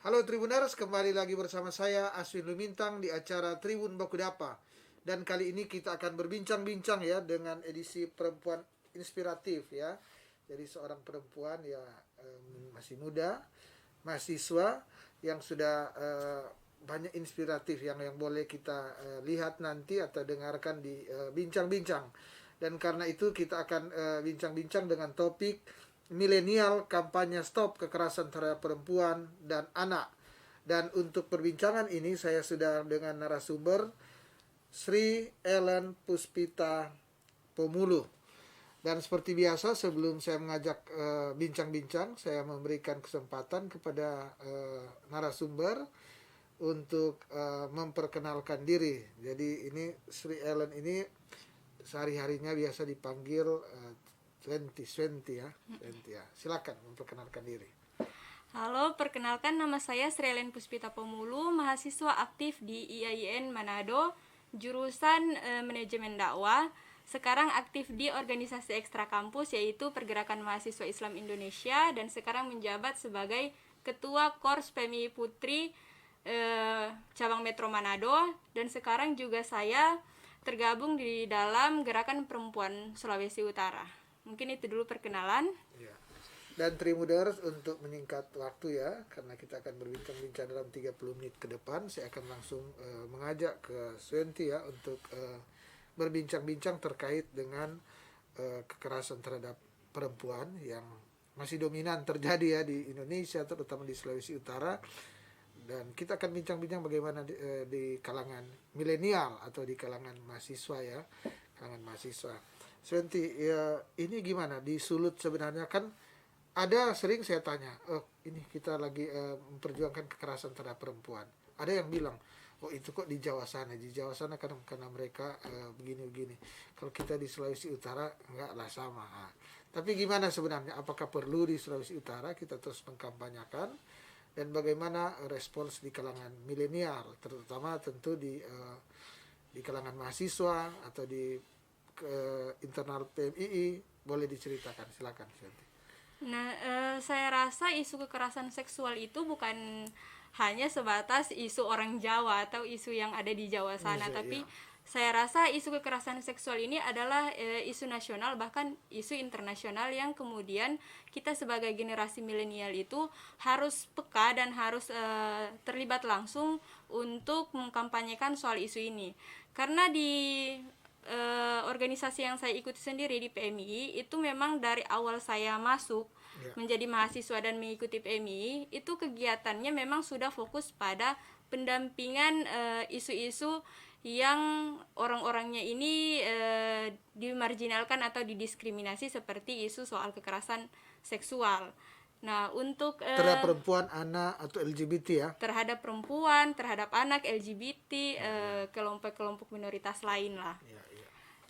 Halo Tribuners, kembali lagi bersama saya Aswin Lumintang di acara Tribun Bakudapa. Dan kali ini kita akan berbincang-bincang ya dengan edisi perempuan inspiratif ya. Jadi seorang perempuan ya masih muda, mahasiswa yang sudah banyak inspiratif yang boleh kita lihat nanti atau dengarkan di bincang-bincang. Dan karena itu kita akan bincang-bincang dengan topik milenial kampanye stop kekerasan terhadap perempuan dan anak. Dan untuk perbincangan ini saya sudah dengan narasumber Sri Ellen Puspita Pomulu. Dan seperti biasa sebelum saya mengajak bincang-bincang, saya memberikan kesempatan kepada narasumber untuk memperkenalkan diri. Jadi ini Sri Ellen ini sehari-harinya biasa dipanggil Swenti ya. Silakan memperkenalkan diri. Halo, perkenalkan nama saya Srelen Puspita Pomulu, mahasiswa aktif di IAIN Manado, jurusan Manajemen Dakwah. Sekarang aktif di organisasi ekstra kampus yaitu Pergerakan Mahasiswa Islam Indonesia dan sekarang menjabat sebagai Ketua Kors PMI Putri cabang Metro Manado, dan sekarang juga saya tergabung di dalam Gerakan Perempuan Sulawesi Utara. Mungkin itu dulu perkenalan. Ya. Dan Trimuders, untuk menyingkat waktu ya, karena kita akan berbincang-bincang dalam 30 menit ke depan, saya akan langsung mengajak ke Swenti ya untuk berbincang-bincang terkait dengan kekerasan terhadap perempuan yang masih dominan terjadi ya di Indonesia, terutama di Sulawesi Utara. Dan kita akan bincang-bincang bagaimana di kalangan milenial atau di kalangan mahasiswa ya, kalangan mahasiswa. Swenti, ya, ini gimana di Sulut sebenarnya kan ada sering saya tanya, ini kita lagi memperjuangkan kekerasan terhadap perempuan. Ada yang bilang, oh itu kok di Jawa sana karena mereka begini-begini. Kalau kita di Sulawesi Utara enggaklah sama. Nah, tapi gimana sebenarnya? Apakah perlu di Sulawesi Utara kita terus mengkampanyakan? Dan bagaimana respons di kalangan milenial, terutama tentu di kalangan mahasiswa atau di internal PMII, boleh diceritakan, silakan. Nah, saya rasa isu kekerasan seksual itu bukan hanya sebatas isu orang Jawa atau isu yang ada di Jawa sana, tapi Ya. saya rasa isu kekerasan seksual ini adalah isu nasional, bahkan isu internasional yang kemudian kita sebagai generasi milenial itu harus peka dan harus terlibat langsung untuk mengkampanyekan soal isu ini. Karena di organisasi yang saya ikuti sendiri di PMI itu memang dari awal saya masuk menjadi mahasiswa dan mengikuti PMI itu kegiatannya memang sudah fokus pada pendampingan isu-isu yang orang-orangnya ini dimarginalkan atau didiskriminasi, seperti isu soal kekerasan seksual. Nah, untuk Terhadap perempuan, anak atau LGBT ya. terhadap perempuan, terhadap anak, LGBT, kelompok-kelompok minoritas lain lah. Ya.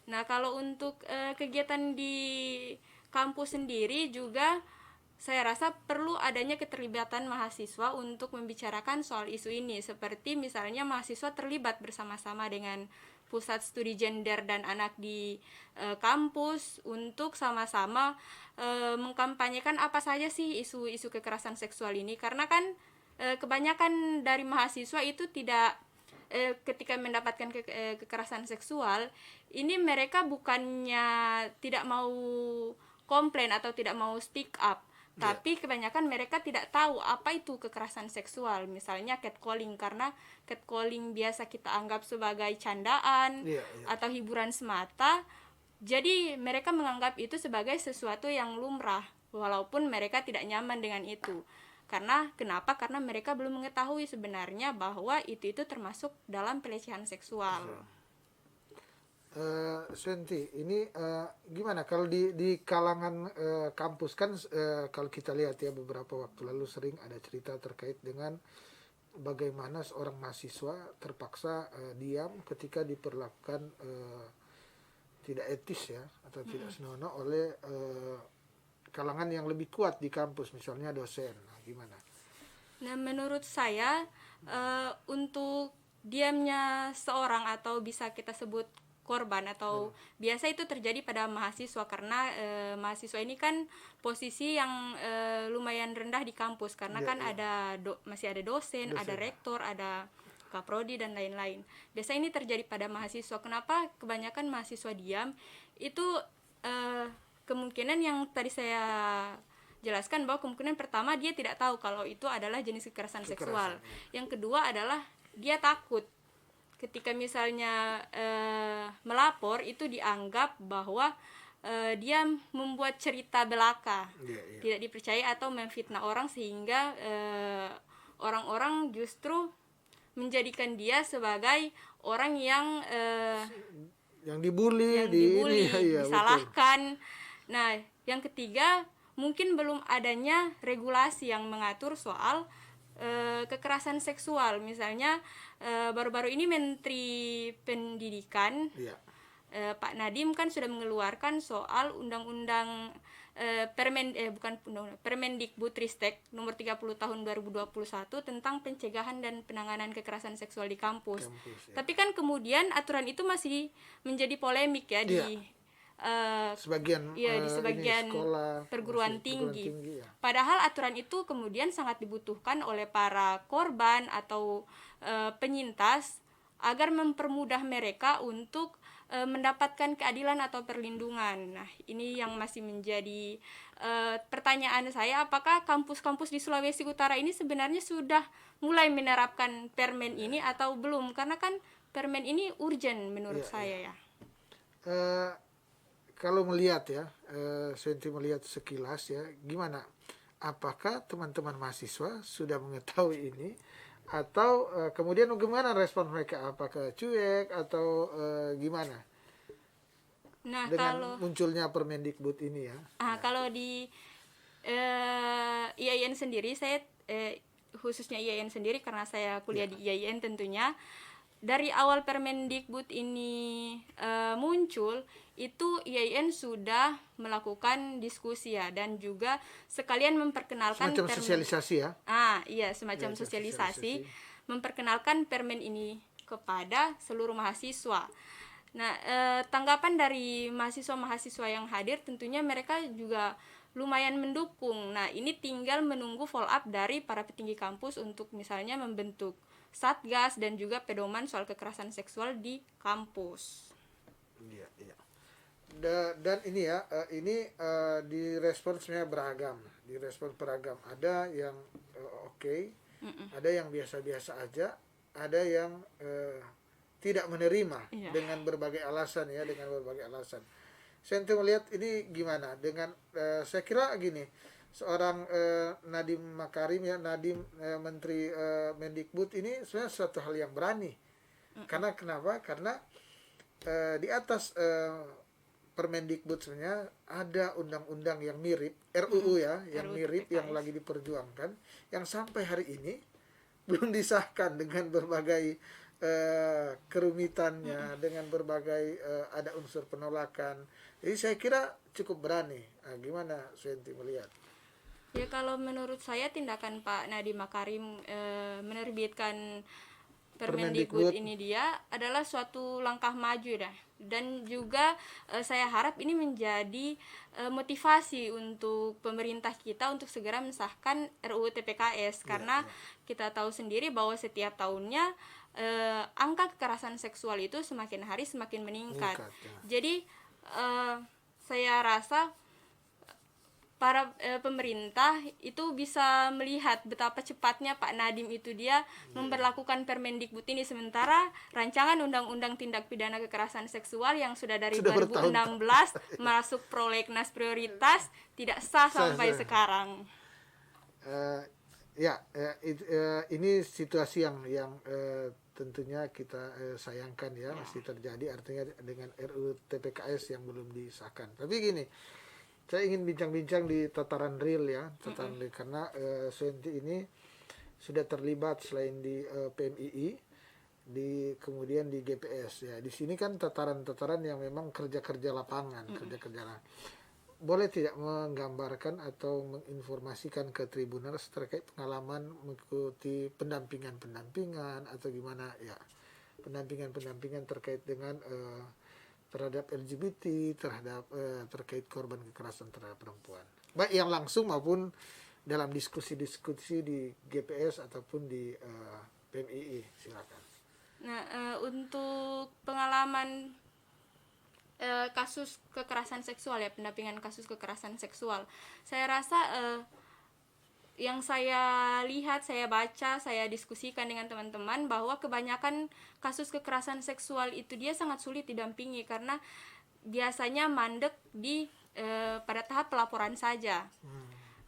Nah, kalau untuk kegiatan di kampus sendiri juga saya rasa perlu adanya keterlibatan mahasiswa untuk membicarakan soal isu ini, seperti misalnya mahasiswa terlibat bersama-sama dengan pusat studi gender dan anak di kampus untuk sama-sama mengkampanyekan apa saja sih isu-isu kekerasan seksual ini, karena kan kebanyakan dari mahasiswa itu tidak ketika mendapatkan kekerasan seksual ini mereka bukannya tidak mau komplain atau tidak mau speak up, tapi kebanyakan mereka tidak tahu apa itu kekerasan seksual, misalnya catcalling, karena catcalling biasa kita anggap sebagai candaan atau hiburan semata, jadi mereka menganggap itu sebagai sesuatu yang lumrah walaupun mereka tidak nyaman dengan itu. Kenapa? Karena mereka belum mengetahui sebenarnya bahwa itu termasuk dalam pelecehan seksual. Swenti, ini gimana kalau di kalangan kampus kan kalau kita lihat ya beberapa waktu lalu sering ada cerita terkait dengan bagaimana seorang mahasiswa terpaksa diam ketika diperlakukan tidak etis ya atau tidak senonoh oleh kalangan yang lebih kuat di kampus, misalnya dosen. Nah, gimana? Nah, menurut saya untuk diamnya seorang atau bisa kita sebut korban atau biasa itu terjadi pada mahasiswa karena mahasiswa ini kan posisi yang lumayan rendah di kampus karena kan masih ada dosen, ada rektor, ada kaprodi dan lain-lain. Biasa ini terjadi pada mahasiswa. Kenapa kebanyakan mahasiswa diam? Itu kemungkinan yang tadi saya jelaskan, bahwa kemungkinan pertama dia tidak tahu kalau itu adalah jenis kekerasan seksual. Yang kedua adalah dia takut. Ketika misalnya melapor, itu dianggap bahwa dia membuat cerita belaka, tidak dipercaya atau memfitnah orang, sehingga orang-orang justru menjadikan dia sebagai orang yang dibully, disalahkan. Nah, yang ketiga, mungkin belum adanya regulasi yang mengatur soal kekerasan seksual. Misalnya baru-baru ini Menteri Pendidikan Pak Nadiem kan sudah mengeluarkan soal undang-undang Permendikbudristek nomor 30 tahun 2021 tentang pencegahan dan penanganan kekerasan seksual di kampus. Tapi kan kemudian aturan itu masih menjadi polemik ya di di sebagian sekolah, perguruan tinggi. Padahal aturan itu kemudian sangat dibutuhkan oleh para korban atau penyintas agar mempermudah mereka untuk mendapatkan keadilan atau perlindungan. Nah, ini yang masih menjadi pertanyaan saya, apakah kampus-kampus di Sulawesi Utara ini sebenarnya sudah mulai menerapkan permen ini atau belum? Karena kan permen ini urgent menurut saya ya. Kalau melihat ya, Senti melihat sekilas ya, gimana? Apakah teman-teman mahasiswa sudah mengetahui ini, atau kemudian bagaimana respon mereka? Apakah cuek atau gimana? Nah, dengan munculnya Permendikbud ini ya. Kalau di IAIN sendiri, saya khususnya IAIN sendiri karena saya kuliah di IAIN tentunya. Dari awal Permendikbud ini muncul, itu IAIN sudah melakukan diskusi ya, dan juga sekalian memperkenalkan semacam sosialisasi ya. Semacam sosialisasi, memperkenalkan permen ini kepada seluruh mahasiswa. Nah, tanggapan dari mahasiswa-mahasiswa yang hadir tentunya mereka juga lumayan mendukung. Nah, ini tinggal menunggu follow up dari para petinggi kampus untuk misalnya membentuk satgas dan juga pedoman soal kekerasan seksual di kampus. Iya. Dan ini ya, direspon sebenarnya beragam. Direspon beragam. Ada yang oke, ada yang biasa-biasa aja, ada yang tidak menerima dengan berbagai alasan ya, Saya melihat ini gimana dengan saya kira gini, seorang Nadiem Makarim ya, Menteri Mendikbud ini sebenarnya suatu hal yang berani. Karena kenapa? Karena di atas Permendikbud sebenarnya ada undang-undang yang mirip, RUU ya, yang mirip yang lagi diperjuangkan, yang sampai hari ini belum disahkan dengan berbagai kerumitannya, dengan berbagai ada unsur penolakan. Jadi saya kira cukup berani. Nah, gimana Suenti melihat? Ya, kalau menurut saya tindakan Pak Nadiem Makarim menerbitkan Permendikbud ini dia adalah suatu langkah maju dah. Dan juga saya harap ini menjadi motivasi untuk pemerintah kita untuk segera mensahkan RUU TPKS, karena kita tahu sendiri bahwa setiap tahunnya angka kekerasan seksual itu semakin hari semakin meningkat. Jadi saya rasa para pemerintah itu bisa melihat betapa cepatnya Pak Nadiem itu dia memberlakukan Permendikbud ini, sementara rancangan Undang-Undang Tindak Pidana Kekerasan Seksual yang sudah dari 2016 masuk prolegnas prioritas tidak sah sampai sekarang. Ini situasi yang tentunya kita sayangkan ya, masih terjadi, artinya dengan RUU TPKS yang belum disahkan. Tapi gini, saya ingin bincang-bincang di tataran real ya, real, karena Suenti ini sudah terlibat selain di PMII, kemudian di GPS ya. Di sini kan tataran-tataran yang memang kerja-kerja lapangan, Boleh tidak menggambarkan atau menginformasikan ke Tribuners terkait pengalaman mengikuti pendampingan atau gimana ya, pendampingan terkait dengan terhadap LGBT, terhadap terkait korban kekerasan terhadap perempuan, baik yang langsung maupun dalam diskusi-diskusi di GPS ataupun di PMII. Silakan. Nah, untuk pengalaman kasus kekerasan seksual ya, pendampingan kasus kekerasan seksual, saya rasa yang saya lihat, saya baca, saya diskusikan dengan teman-teman bahwa kebanyakan kasus kekerasan seksual itu dia sangat sulit didampingi karena biasanya mandek di pada tahap pelaporan saja.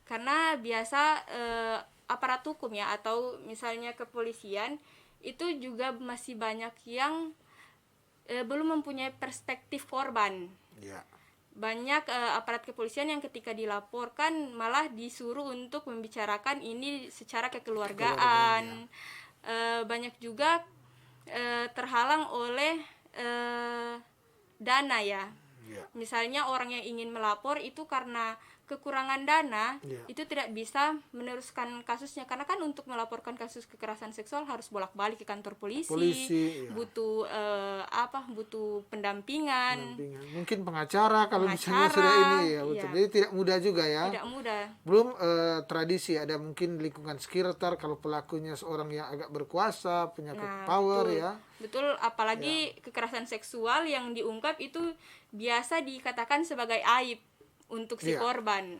Karena biasa aparat hukum ya, atau misalnya kepolisian itu juga masih banyak yang belum mempunyai perspektif korban. Ya. Banyak aparat kepolisian yang ketika dilaporkan malah disuruh untuk membicarakan ini secara kekeluargaan. Banyak juga terhalang oleh dana ya. Misalnya orang yang ingin melapor itu karena kekurangan dana, itu tidak bisa meneruskan kasusnya karena kan untuk melaporkan kasus kekerasan seksual harus bolak-balik ke kantor polisi ya. Butuh butuh pendampingan, mungkin pengacara kalau misalnya sudah ini ya, betul. Jadi tidak mudah juga ya, tidak mudah. Belum tradisi, ada mungkin lingkungan sekitar kalau pelakunya seorang yang agak berkuasa, punya power ya. Betul, apalagi kekerasan seksual yang diungkap itu biasa dikatakan sebagai aib untuk si korban.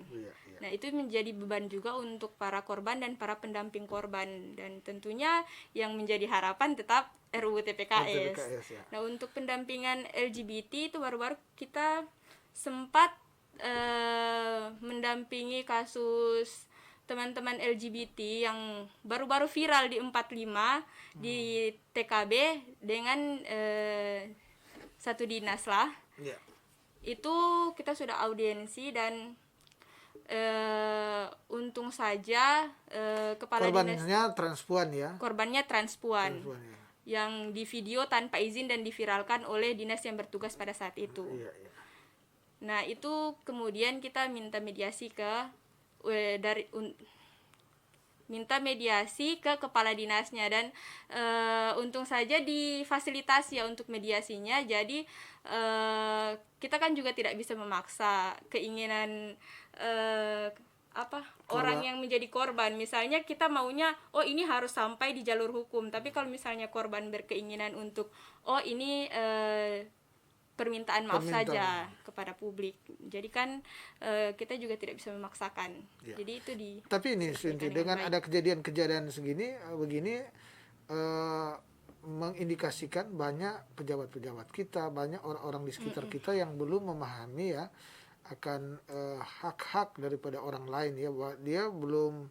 Nah, itu menjadi beban juga untuk para korban dan para pendamping korban, dan tentunya yang menjadi harapan tetap RUU TPKS. Nah, untuk pendampingan LGBT itu baru-baru kita sempat mendampingi kasus teman-teman LGBT yang baru-baru viral di 45 di TKB dengan satu dinas lah. Itu kita sudah audiensi dan untung saja kepala dinas korbannya transpuan yang di video tanpa izin dan diviralkan oleh dinas yang bertugas pada saat itu. Nah, itu kemudian kita minta mediasi ke kepala dinasnya, dan untung saja difasilitasi ya untuk mediasinya. Jadi kita kan juga tidak bisa memaksa keinginan orang yang menjadi korban. Misalnya kita maunya ini harus sampai di jalur hukum, tapi kalau misalnya korban berkeinginan untuk ini permintaan maaf saja kepada publik. Jadi kan kita juga tidak bisa memaksakan. Jadi itu Tapi ini Sinti, dengan ada kejadian-kejadian begini mengindikasikan banyak pejabat-pejabat kita, banyak orang-orang di sekitar kita yang belum memahami ya akan hak-hak daripada orang lain ya, bahwa dia belum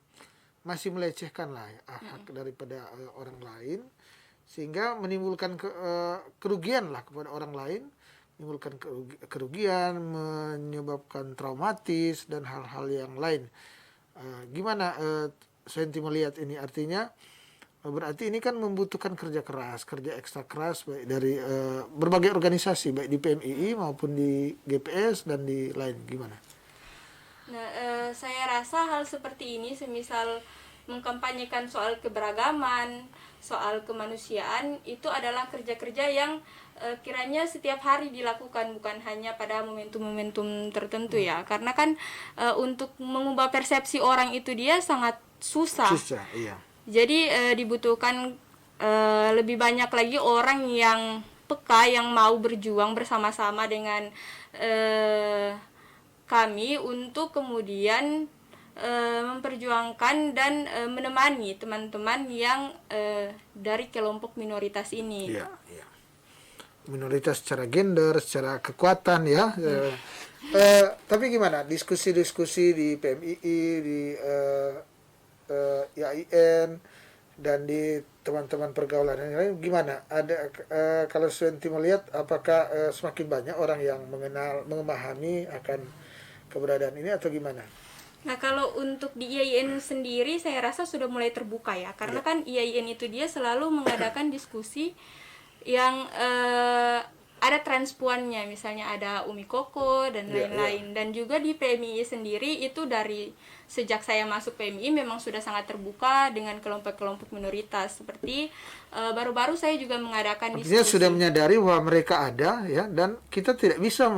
masih melecehkan lah ya, hak daripada orang lain, sehingga menimbulkan kerugian lah kepada orang lain, menimbulkan kerugian, menyebabkan traumatis dan hal-hal yang lain. Gimana Senti melihat ini? Artinya berarti ini kan membutuhkan kerja keras, kerja ekstra keras baik dari berbagai organisasi, baik di PMII maupun di GPS dan di lain. Gimana? Nah, saya rasa hal seperti ini, semisal mengkampanyekan soal keberagaman, soal kemanusiaan, itu adalah kerja-kerja yang kiranya setiap hari dilakukan, bukan hanya pada momentum-momentum tertentu ya. Karena kan untuk mengubah persepsi orang itu dia sangat susah. Iya. Jadi dibutuhkan lebih banyak lagi orang yang peka, yang mau berjuang bersama-sama dengan kami untuk kemudian memperjuangkan dan menemani teman-teman yang dari kelompok minoritas ini. Iya. Minoritas secara gender, secara kekuatan ya. Tapi gimana diskusi-diskusi di PMII, di IAIN dan di teman-teman pergaulan yang lain, gimana? Ada kalau Senti melihat, apakah semakin banyak orang yang memahami akan keberadaan ini atau gimana? Nah, kalau untuk di IAIN sendiri saya rasa sudah mulai terbuka ya, karena kan IAIN itu dia selalu mengadakan diskusi yang ada transpuannya, misalnya ada Umi Koko dan Iya, lain-lain. Dan juga di PMII sendiri itu dari sejak saya masuk PMII memang sudah sangat terbuka dengan kelompok-kelompok minoritas, seperti baru-baru saya juga mengadakan Artinya diskusi. sudah menyadari bahwa mereka ada ya, dan kita tidak bisa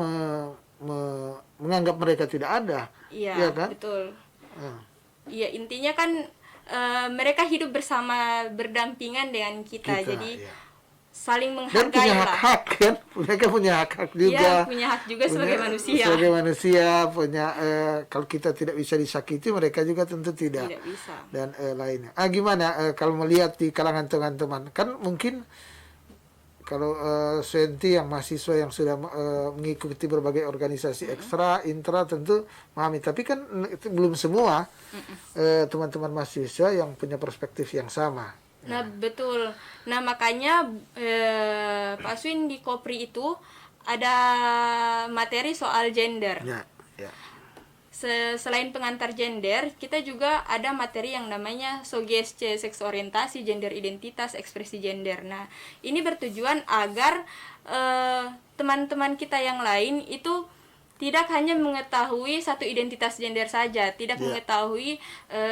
menganggap mereka tidak ada. Iya, Iya kan? betul. Ah. Iya, intinya kan mereka hidup bersama berdampingan dengan kita, Kita, jadi ya. saling Dan punya menghargai lah. hak-hak kan, mereka punya hak-hak juga. Iya, punya hak juga sebagai manusia. Sebagai manusia punya, kalau kita tidak bisa disakiti, mereka juga tentu tidak. Tidak bisa. Dan lainnya. Gimana kalau melihat di kalangan teman-teman, kan mungkin kalau Senti yang mahasiswa yang sudah mengikuti berbagai organisasi ekstra, intra tentu memahami. Tapi kan itu belum semua teman-teman mahasiswa yang punya perspektif yang sama. Nah, betul. Nah, makanya Pak Swin di Kopri itu ada materi soal gender. Ya, ya. Selain pengantar gender, kita juga ada materi yang namanya SOGSC, seks orientasi, gender identitas, ekspresi gender. Nah, ini bertujuan agar teman-teman kita yang lain itu tidak hanya mengetahui satu identitas gender saja, tidak mengetahui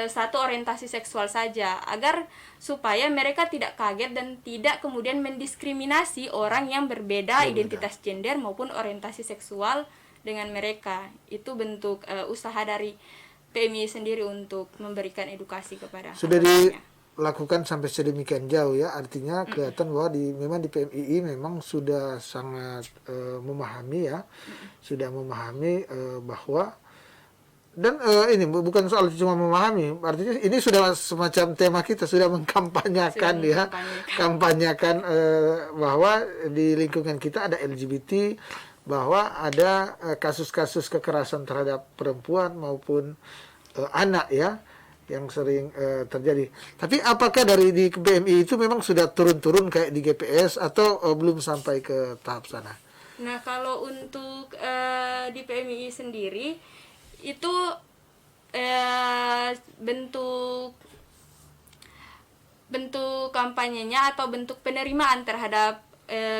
satu orientasi seksual saja, agar supaya mereka tidak kaget dan tidak kemudian mendiskriminasi orang yang berbeda identitas gender maupun orientasi seksual dengan mereka. Itu bentuk usaha dari PMI sendiri untuk memberikan edukasi kepada Sudah anggotanya. dilakukan sampai sedemikian jauh ya, artinya kelihatan bahwa memang di PMII memang sudah sangat memahami ya, sudah memahami bahwa, dan ini bukan soal cuma memahami, artinya ini sudah semacam tema kita, sudah mengkampanyekan ya, kampanyekan bahwa di lingkungan kita ada LGBT, bahwa ada kasus-kasus kekerasan terhadap perempuan maupun anak ya, yang sering terjadi. Tapi apakah di PMI itu memang sudah turun-turun kayak di GPS atau belum sampai ke tahap sana? Nah, kalau untuk di PMI sendiri itu bentuk kampanyenya atau bentuk penerimaan terhadap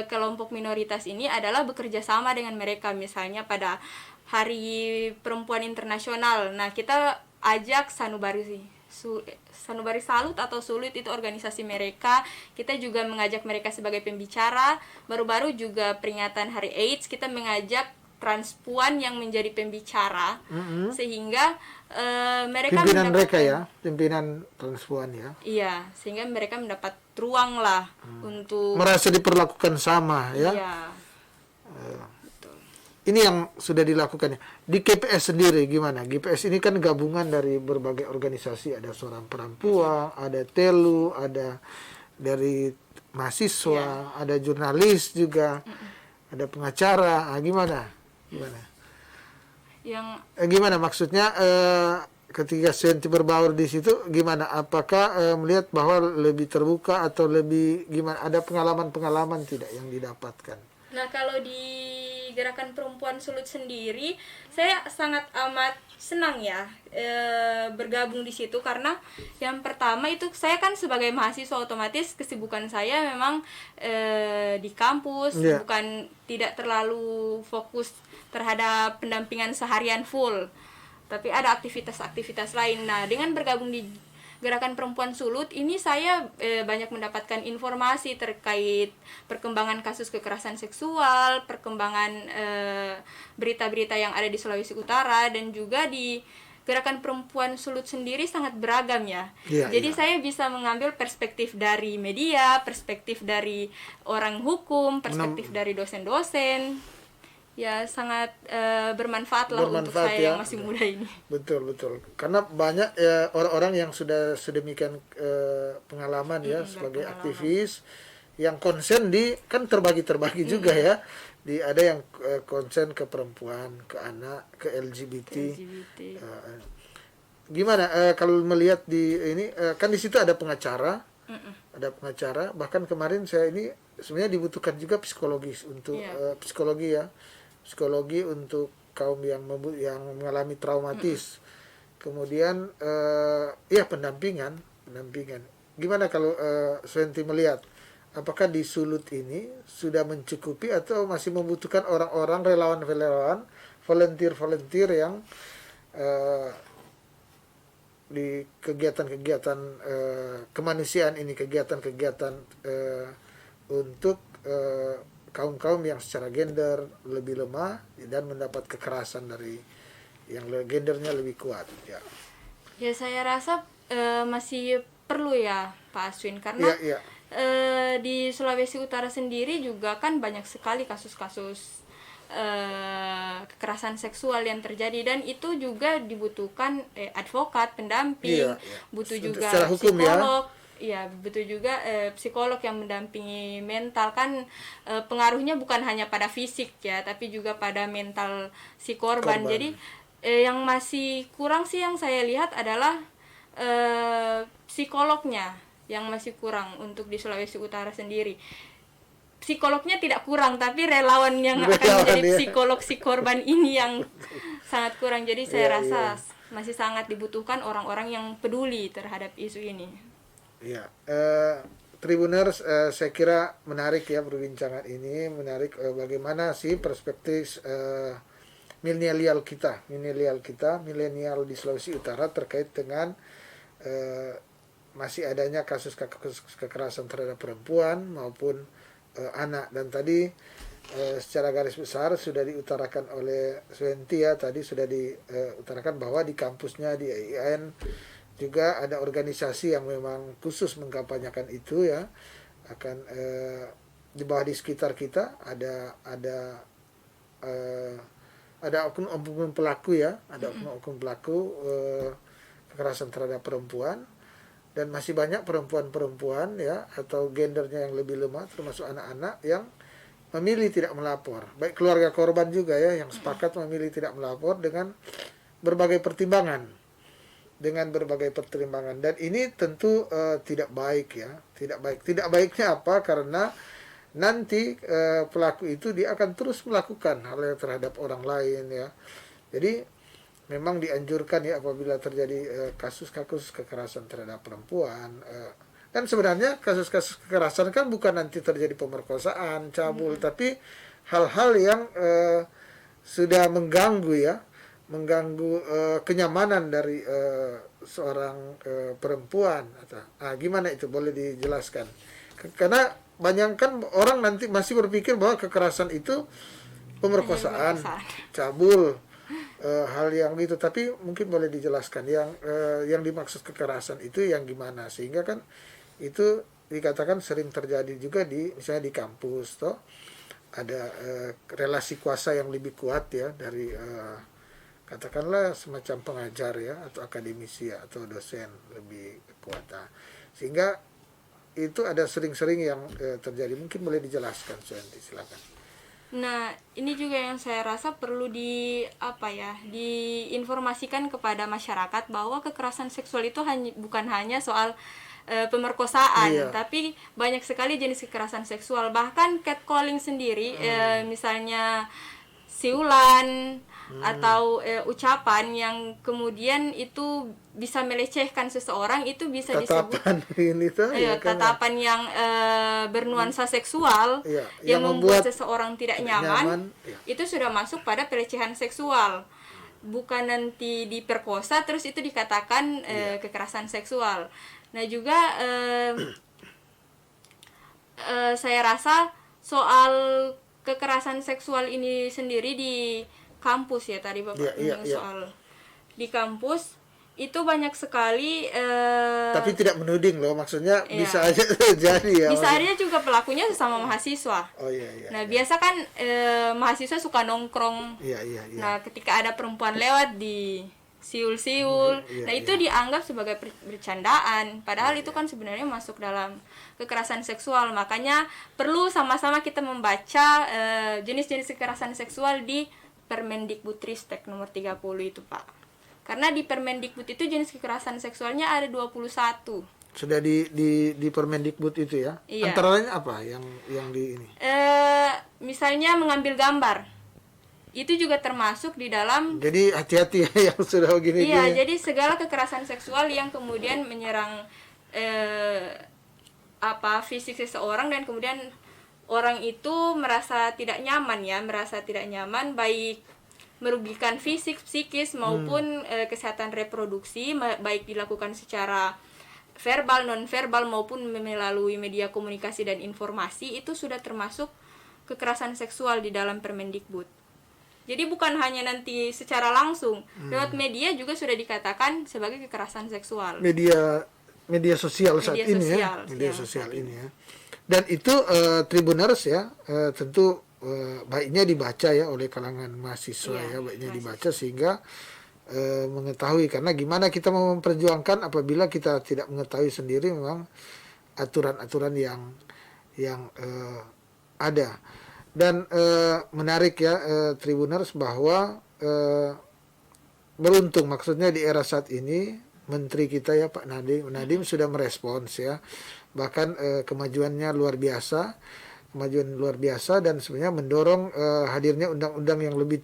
kelompok minoritas ini adalah bekerja sama dengan mereka. Misalnya pada Hari Perempuan Internasional, nah kita ajak Sanubari Salut atau Sulit, itu organisasi mereka. Kita juga mengajak mereka sebagai pembicara. Baru-baru juga peringatan Hari AIDS, kita mengajak transpuan yang menjadi pembicara, sehingga mereka pimpinan mereka ya, pimpinan transpuan ya. Iya, sehingga mereka mendapat ruang lah untuk merasa diperlakukan sama ya. Iya. Ini yang sudah dilakukan. Di GPS sendiri gimana? GPS ini kan gabungan dari berbagai organisasi, ada Seorang Perempuan, ada Telu, ada dari mahasiswa, ada jurnalis juga, ada pengacara. Gimana? Gimana maksudnya ketika Senti berbaur di situ gimana? Apakah melihat bahwa lebih terbuka atau lebih gimana? Ada pengalaman-pengalaman tidak yang didapatkan? Nah, kalau di Gerakan Perempuan Sulut sendiri, saya sangat amat senang ya bergabung di situ, karena yang pertama itu saya kan sebagai mahasiswa, otomatis kesibukan saya memang di kampus, bukan tidak terlalu fokus terhadap pendampingan seharian full, tapi ada aktivitas-aktivitas lain. Nah, dengan bergabung di Gerakan Perempuan Sulut ini, saya banyak mendapatkan informasi terkait perkembangan kasus kekerasan seksual, perkembangan berita-berita yang ada di Sulawesi Utara, dan juga di Gerakan Perempuan Sulut sendiri sangat beragam ya. Jadi saya bisa mengambil perspektif dari media, perspektif dari orang hukum, perspektif dari dosen-dosen. Ya, sangat bermanfaat lah untuk saya yang masih muda ini. Betul. Karena banyak orang-orang yang sudah sedemikian pengalaman ya sebagai aktivis, yang konsen kan terbagi juga ya. Ada yang konsen ke perempuan, ke anak, ke LGBT. Gimana kalau melihat di ini kan di situ ada pengacara. Ada pengacara, bahkan kemarin saya ini sebenarnya dibutuhkan juga psikologis untuk psikologi untuk kaum yang mengalami traumatis. Kemudian pendampingan. Gimana kalau Senti melihat apakah di Sulut ini sudah mencukupi atau masih membutuhkan orang-orang relawan-relawan, volunteer-volunteer yang di kegiatan-kegiatan kemanusiaan ini, kegiatan-kegiatan untuk kaum-kaum yang secara gender lebih lemah dan mendapat kekerasan dari yang gendernya lebih kuat. Ya, Ya saya rasa masih perlu ya Pak Aswin, karena ya, ya. Di Sulawesi Utara sendiri juga kan banyak sekali kasus-kasus kekerasan seksual yang terjadi, dan itu juga dibutuhkan advokat, pendamping, Iya, iya. butuh Untuk juga secara hukum ya. psikolog. Ya, butuh juga psikolog yang mendampingi mental kan, pengaruhnya bukan hanya pada fisik ya, tapi juga pada mental si korban. Jadi yang masih kurang sih yang saya lihat adalah psikolognya yang masih kurang untuk di Sulawesi Utara sendiri. Psikolognya tidak kurang, tapi relawan yang akan menjadi psikolog si korban ini yang sangat kurang. Jadi saya rasa masih sangat dibutuhkan orang-orang yang peduli terhadap isu ini. Ya, Tribuners, saya kira menarik ya perbincangan ini, menarik bagaimana sih perspektif milenial di Sulawesi Utara terkait dengan masih adanya kasus-kasus kekerasan terhadap perempuan maupun anak. Dan tadi secara garis besar sudah diutarakan oleh Swentia, tadi sudah diutarakan bahwa di kampusnya di AIN juga ada organisasi yang memang khusus mengkampanyekan itu ya, akan di bawah di sekitar kita ada oknum pelaku ya, ada oknum pelaku kekerasan terhadap perempuan, dan masih banyak perempuan-perempuan ya atau gendernya yang lebih lemah termasuk anak-anak yang memilih tidak melapor. Baik keluarga korban juga ya yang sepakat memilih tidak melapor dengan berbagai pertimbangan. Dan ini tentu tidak baik ya, tidak baik. Tidak baiknya apa? Karena nanti pelaku itu dia akan terus melakukan hal yang terhadap orang lain ya. Jadi memang dianjurkan ya apabila terjadi kasus-kasus kekerasan terhadap perempuan. Dan sebenarnya kasus-kasus kekerasan kan bukan nanti terjadi pemerkosaan, cabul, tapi hal-hal yang sudah mengganggu kenyamanan dari seorang perempuan. Gimana itu, boleh dijelaskan? Karena banyakkan orang nanti masih berpikir bahwa kekerasan itu pemerkosaan, cabul, hal yang gitu. Tapi mungkin boleh dijelaskan yang dimaksud kekerasan itu yang gimana, sehingga kan itu dikatakan sering terjadi juga misalnya di kampus toh ada relasi kuasa yang lebih kuat ya dari katakanlah semacam pengajar ya atau akademisi ya, atau dosen lebih kuat. Sehingga itu ada sering-sering yang terjadi. Mungkin boleh dijelaskan, Suyanti, silakan. Nah, ini juga yang saya rasa perlu diinformasikan kepada masyarakat bahwa kekerasan seksual itu bukan hanya soal pemerkosaan, tapi banyak sekali jenis kekerasan seksual. Bahkan catcalling sendiri, misalnya siulan atau ucapan yang kemudian itu bisa melecehkan seseorang, itu bisa tatapan disebut tatapan yang bernuansa seksual yang membuat seseorang tidak nyaman itu sudah masuk pada pelecehan seksual. Bukan nanti diperkosa terus itu dikatakan kekerasan seksual. Nah juga saya rasa soal kekerasan seksual ini sendiri di kampus ya, tadi Bapak soal di kampus itu banyak sekali tapi tidak menuding loh, maksudnya bisa aja terjadi ya, bisa aja juga pelakunya sesama mahasiswa. Biasa kan mahasiswa suka nongkrong. Nah ketika ada perempuan lewat di siul-siul, itu dianggap sebagai bercandaan, padahal itu kan sebenarnya masuk dalam kekerasan seksual. Makanya perlu sama-sama kita membaca jenis-jenis kekerasan seksual di Permendikbudristek nomor 30 itu Pak. Karena di Permendikbud itu jenis kekerasan seksualnya ada 21. Sudah di Permendikbud itu ya. Antara lain apa yang di ini? Misalnya mengambil gambar. Itu juga termasuk di dalam. Jadi hati-hati ya yang sudah begini. Iya, jadi segala kekerasan seksual yang kemudian menyerang fisik seseorang, dan kemudian orang itu merasa tidak nyaman, baik merugikan fisik, psikis maupun kesehatan reproduksi, baik dilakukan secara verbal, non verbal maupun melalui media komunikasi dan informasi, itu sudah termasuk kekerasan seksual di dalam Permendikbud. Jadi bukan hanya nanti secara langsung, lewat media juga sudah dikatakan sebagai kekerasan seksual. Media sosial saat ini ya, media sosial ini ya. Dan itu Tribuners ya, tentu baiknya dibaca ya oleh kalangan mahasiswa ya, baiknya dibaca sehingga mengetahui, karena gimana kita mau memperjuangkan apabila kita tidak mengetahui sendiri memang aturan-aturan yang ada. Dan menarik ya Tribuners bahwa beruntung, maksudnya di era saat ini Menteri kita ya Pak Nadiem sudah merespons ya, bahkan kemajuan luar biasa dan sebenarnya mendorong hadirnya undang-undang yang lebih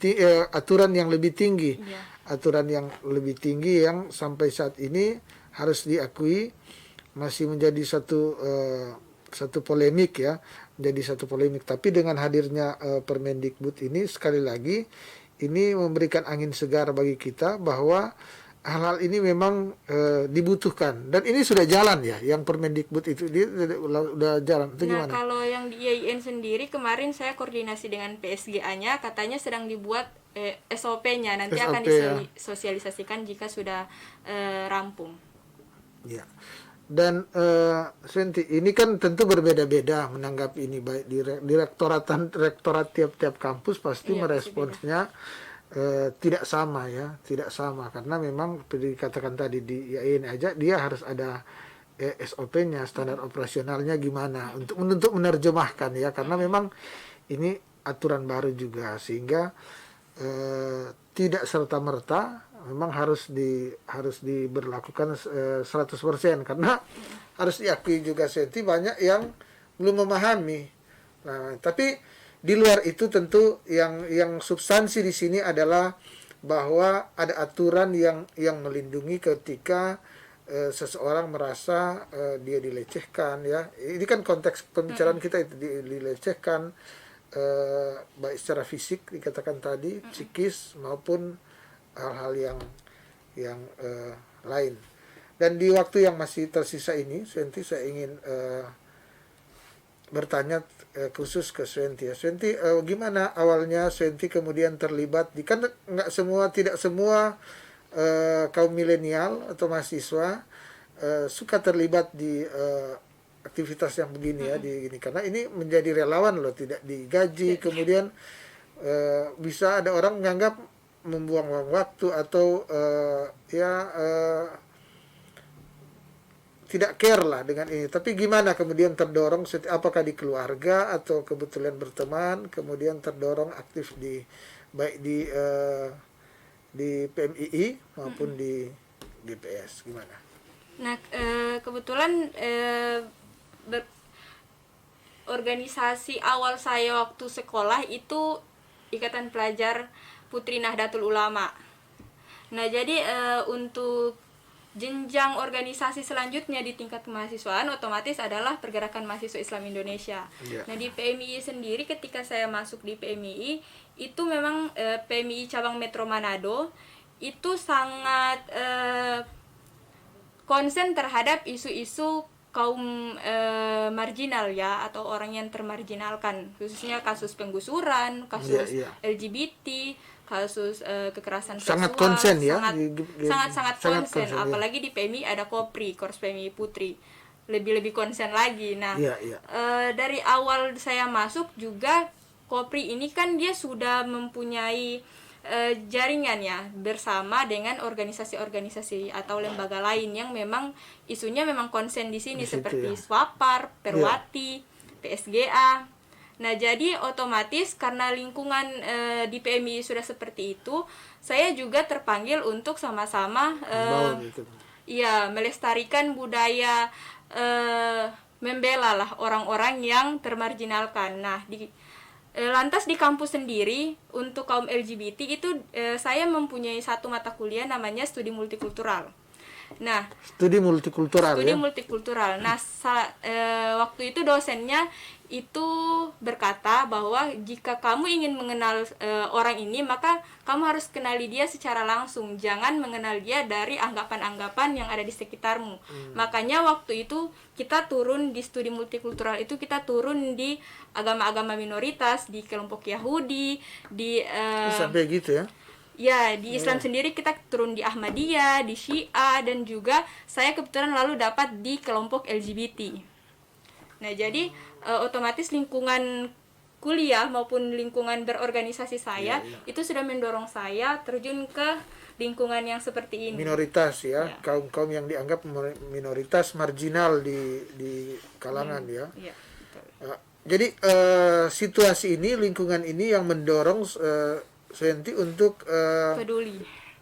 aturan yang lebih tinggi, aturan yang lebih tinggi yang sampai saat ini harus diakui masih menjadi satu polemik ya, menjadi satu polemik. Tapi dengan hadirnya Permendikbud ini, sekali lagi ini memberikan angin segar bagi kita bahwa hal-hal ini memang dibutuhkan, dan ini sudah jalan ya, yang Permendikbud itu udah jalan. Itu gimana? Kalau yang di IAIN sendiri kemarin saya koordinasi dengan PSGA-nya, katanya sedang dibuat SOP-nya, nanti akan disosialisasikan jika sudah rampung. Ya. Dan Senti, ini kan tentu berbeda-beda menanggapi ini, baik di rektorat tiap-tiap kampus pasti meresponsnya tidak sama ya, tidak sama, karena memang dikatakan tadi di IAIN aja dia harus ada SOP-nya, standar operasionalnya gimana untuk menerjemahkan ya, karena memang ini aturan baru juga, sehingga tidak serta-merta memang harus diberlakukan 100%, karena harus diakui juga Senti banyak yang belum memahami. Nah, tapi di luar itu tentu yang substansi di sini adalah bahwa ada aturan yang melindungi ketika seseorang merasa dia dilecehkan ya. Ini kan konteks pembicaraan kita itu, dilecehkan baik secara fisik dikatakan tadi, psikis maupun hal-hal yang lain. Dan di waktu yang masih tersisa ini, Senti, saya ingin bertanya khusus ke Senti ya. Senti, gimana awalnya Senti kemudian terlibat di, kan tidak semua kaum milenial atau mahasiswa suka terlibat di aktivitas yang begini ya, di ini, karena ini menjadi relawan loh, tidak digaji, kemudian bisa ada orang menganggap membuang waktu atau tidak care lah dengan ini. Tapi gimana kemudian terdorong, apakah di keluarga atau kebetulan berteman, kemudian terdorong aktif baik di PMII maupun di GPS, gimana? Nah, kebetulan organisasi awal saya waktu sekolah itu Ikatan Pelajar Putri Nahdlatul Ulama. Nah, jadi untuk jenjang organisasi selanjutnya di tingkat kemahasiswaan otomatis adalah Pergerakan Mahasiswa Islam Indonesia. Nah, di PMII sendiri ketika saya masuk di PMII itu memang PMII cabang Metro Manado itu sangat konsen terhadap isu-isu kaum marginal ya, atau orang yang termarginalkan, khususnya kasus penggusuran, kasus LGBT, kasus kekerasan seksual, sangat konsen ya, sangat konsen, apalagi di PMI ada Kopri, Korps PMI Putri, lebih konsen lagi. Nah, dari awal saya masuk juga Kopri ini kan dia sudah mempunyai jaringan ya bersama dengan organisasi-organisasi atau lembaga lain yang memang isunya memang konsen di sini, seperti Swapar, Perwati, PSGA. Nah, jadi otomatis karena lingkungan di PMI sudah seperti itu, saya juga terpanggil untuk sama-sama melestarikan budaya, membela lah orang-orang yang termarginalkan. Nah, lantas di kampus sendiri untuk kaum LGBT itu saya mempunyai satu mata kuliah namanya studi multikultural. Nah, studi multikultural. Nah, waktu itu dosennya itu berkata bahwa jika kamu ingin mengenal orang ini, maka kamu harus kenali dia secara langsung, jangan mengenal dia dari anggapan-anggapan yang ada di sekitarmu. Makanya waktu itu kita turun di studi multikultural itu, kita turun di agama-agama minoritas, di kelompok Yahudi, di Sampai gitu ya. ya, di Islam sendiri kita turun di Ahmadiyah, di Syiah, dan juga saya kebetulan lalu dapat di kelompok LGBT. Nah, jadi otomatis lingkungan kuliah maupun lingkungan berorganisasi saya itu sudah mendorong saya terjun ke lingkungan yang seperti ini. Minoritas ya, kaum-kaum yang dianggap minoritas marginal di kalangan ya. Iya, betul. Jadi situasi ini, lingkungan ini yang mendorong Suyanti untuk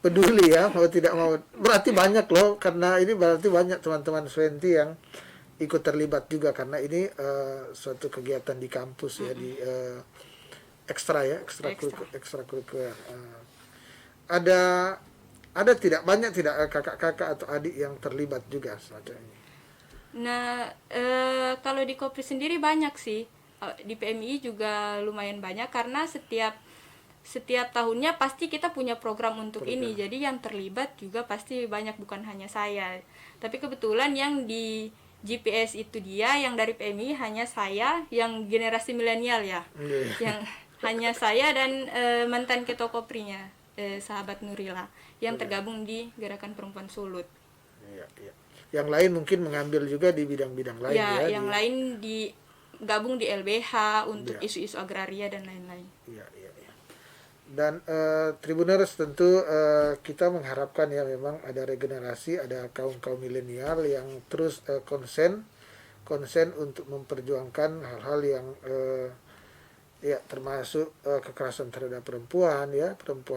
peduli ya, mau tidak mau. Berarti banyak loh, karena ini berarti banyak teman-teman Suyanti yang ikut terlibat juga, karena ini suatu kegiatan di kampus ya, di ekstrakurikuler. Ada tidak banyak tidak kakak-kakak atau adik yang terlibat juga semacam ini? Nah, kalau di Kopri sendiri banyak sih. Di PMI juga lumayan banyak, karena setiap tahunnya pasti kita punya program untuk ini. Jadi yang terlibat juga pasti banyak, bukan hanya saya. Tapi kebetulan yang di GPS itu yang dari PMI hanya saya, yang generasi milenial ya. Yang hanya saya dan mantan ketua Koprinya, sahabat Nurila, yang tergabung di Gerakan Perempuan Sulut. Iya. Yang lain mungkin mengambil juga di bidang-bidang lain ya. Yang lain gabung di LBH untuk isu-isu agraria dan lain-lain. Iya. Dan Tribuners tentu kita mengharapkan ya, memang ada regenerasi, ada kaum milenial yang terus konsen untuk memperjuangkan hal-hal yang ya, termasuk kekerasan terhadap perempuan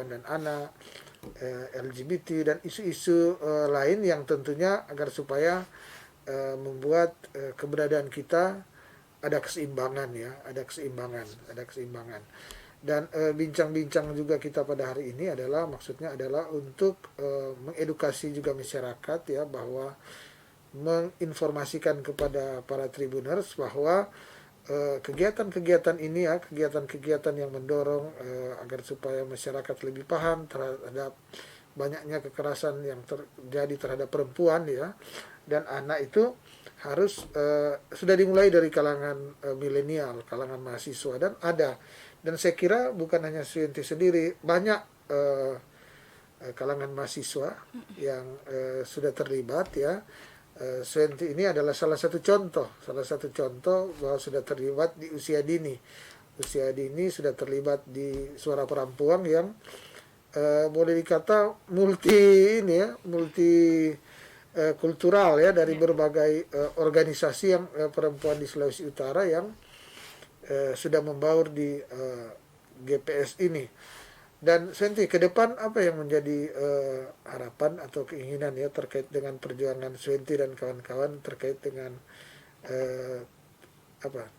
dan anak, LGBT dan isu-isu lain yang tentunya agar supaya membuat keberadaan kita ada keseimbangan. Dan bincang-bincang juga kita pada hari ini maksudnya adalah untuk mengedukasi juga masyarakat ya, bahwa menginformasikan kepada para Tribuners bahwa kegiatan-kegiatan ini ya, kegiatan-kegiatan yang mendorong agar supaya masyarakat lebih paham terhadap banyaknya kekerasan yang terjadi terhadap perempuan ya dan anak, itu harus sudah dimulai dari kalangan milenial, kalangan mahasiswa, dan saya kira bukan hanya Suyanti sendiri, banyak kalangan mahasiswa yang sudah terlibat ya. Suyanti ini adalah salah satu contoh bahwa sudah terlibat di usia dini sudah terlibat di Suara Perempuan yang boleh dikata multi kultural ya, dari berbagai organisasi yang perempuan di Sulawesi Utara yang sudah membaur di GPS ini. Dan Suyanti, ke depan apa yang menjadi harapan atau keinginan ya terkait dengan perjuangan Suyanti dan kawan-kawan terkait dengan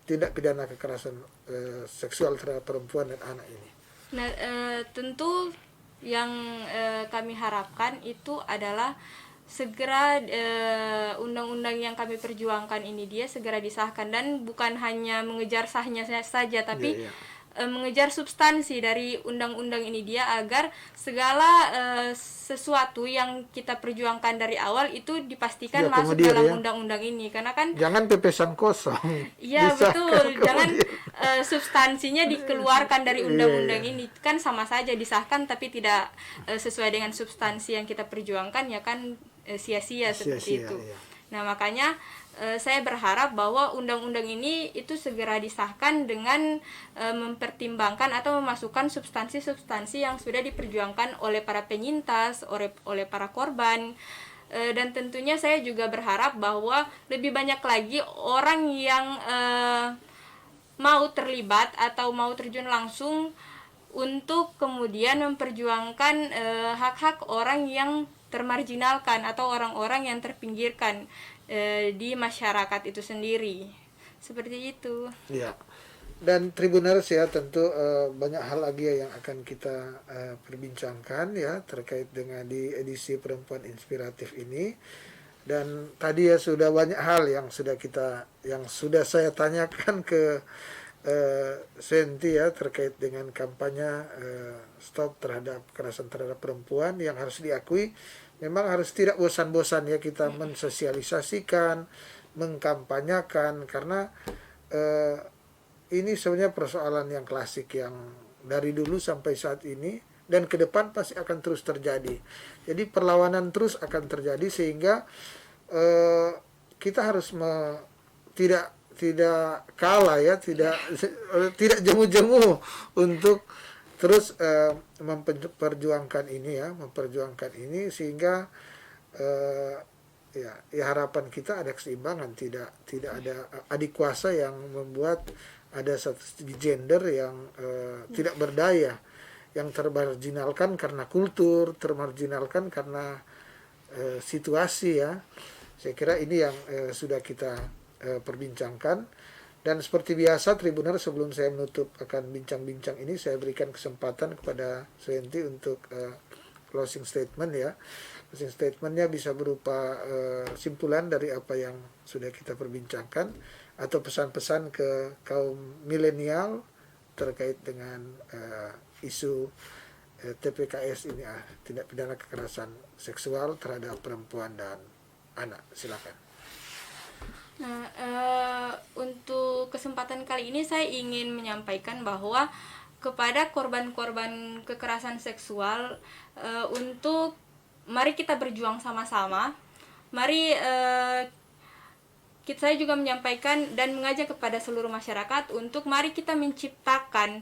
tindak pidana kekerasan seksual terhadap perempuan dan anak ini? Nah, tentu yang kami harapkan itu adalah segera undang-undang yang kami perjuangkan ini segera disahkan, dan bukan hanya mengejar sahnya saja, tapi mengejar substansi dari undang-undang ini agar segala sesuatu yang kita perjuangkan dari awal itu dipastikan masuk dalam undang-undang ini, karena kan jangan pepesan kosong. Iya betul, jangan substansinya dikeluarkan dari undang-undang ini, kan sama saja disahkan tapi tidak sesuai dengan substansi yang kita perjuangkan, ya kan sia-sia seperti itu. Nah, makanya saya berharap bahwa undang-undang ini itu segera disahkan dengan mempertimbangkan atau memasukkan substansi-substansi yang sudah diperjuangkan oleh para penyintas, oleh para korban. Dan tentunya saya juga berharap bahwa lebih banyak lagi orang yang mau terlibat atau mau terjun langsung untuk kemudian memperjuangkan hak-hak orang yang termarginalkan atau orang-orang yang terpinggirkan di masyarakat itu sendiri. Seperti itu. Ya. Dan Tribuners ya, tentu banyak hal lagi yang akan kita perbincangkan ya terkait dengan di edisi Perempuan Inspiratif ini. Dan tadi ya sudah banyak hal yang sudah saya tanyakan ke Senti ya, terkait dengan kampanye stop terhadap kekerasan terhadap perempuan, yang harus diakui memang harus tidak bosan-bosan ya kita mensosialisasikan, mengkampanyakan, karena ini sebenarnya persoalan yang klasik yang dari dulu sampai saat ini dan ke depan pasti akan terus terjadi. Jadi perlawanan terus akan terjadi, sehingga kita harus tidak kalah ya, tidak jemu-jemu untuk terus memperjuangkan ini sehingga ya harapan kita ada keseimbangan, tidak ada adik kuasa yang membuat ada satu gender yang tidak berdaya, yang termarginalkan karena kultur, termarginalkan karena situasi ya. Saya kira ini yang sudah kita perbincangkan. Dan seperti biasa Tribuner, sebelum saya menutup akan bincang-bincang ini, saya berikan kesempatan kepada Suyanti untuk closing statement ya. Closing statementnya bisa berupa simpulan dari apa yang sudah kita perbincangkan, atau pesan-pesan ke kaum milenial terkait dengan isu TPKS ini, tindak pidana kekerasan seksual terhadap perempuan dan anak. Silakan. Nah, untuk kesempatan kali ini saya ingin menyampaikan bahwa kepada korban-korban kekerasan seksual, untuk mari kita berjuang sama-sama. Mari saya juga menyampaikan dan mengajak kepada seluruh masyarakat untuk mari kita menciptakan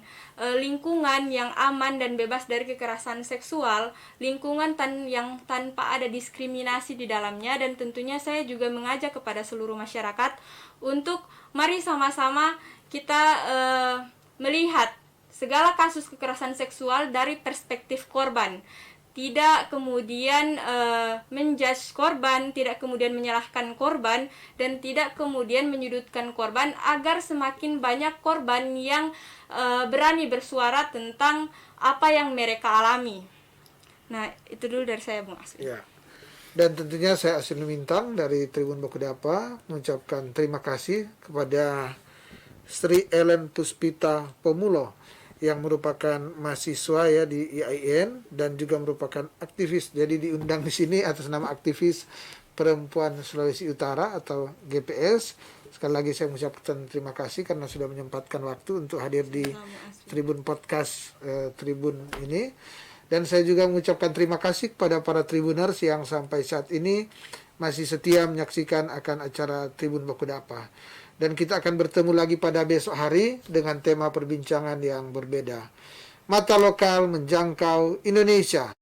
lingkungan yang aman dan bebas dari kekerasan seksual, lingkungan yang tanpa ada diskriminasi di dalamnya. Dan tentunya saya juga mengajak kepada seluruh masyarakat untuk mari sama-sama kita melihat segala kasus kekerasan seksual dari perspektif korban. Tidak kemudian menjudge korban, tidak kemudian menyalahkan korban, dan tidak kemudian menyudutkan korban, agar semakin banyak korban yang berani bersuara tentang apa yang mereka alami. Nah, itu dulu dari saya, Bung Aswin. Ya. Dan tentunya saya Aswin Lumintang dari Tribun Bakudapa mengucapkan terima kasih kepada Sri Ellen Puspita Pomulo, yang merupakan mahasiswa ya di IAIN dan juga merupakan aktivis. Jadi diundang di sini atas nama Aktivis Perempuan Sulawesi Utara atau GPS. Sekali lagi saya mengucapkan terima kasih karena sudah menyempatkan waktu untuk hadir di Tribun Podcast Tribun ini. Dan saya juga mengucapkan terima kasih kepada para Tribuners yang sampai saat ini masih setia menyaksikan akan acara Tribun Bakudapa. Dan kita akan bertemu lagi pada besok hari dengan tema perbincangan yang berbeda. Mata lokal menjangkau Indonesia.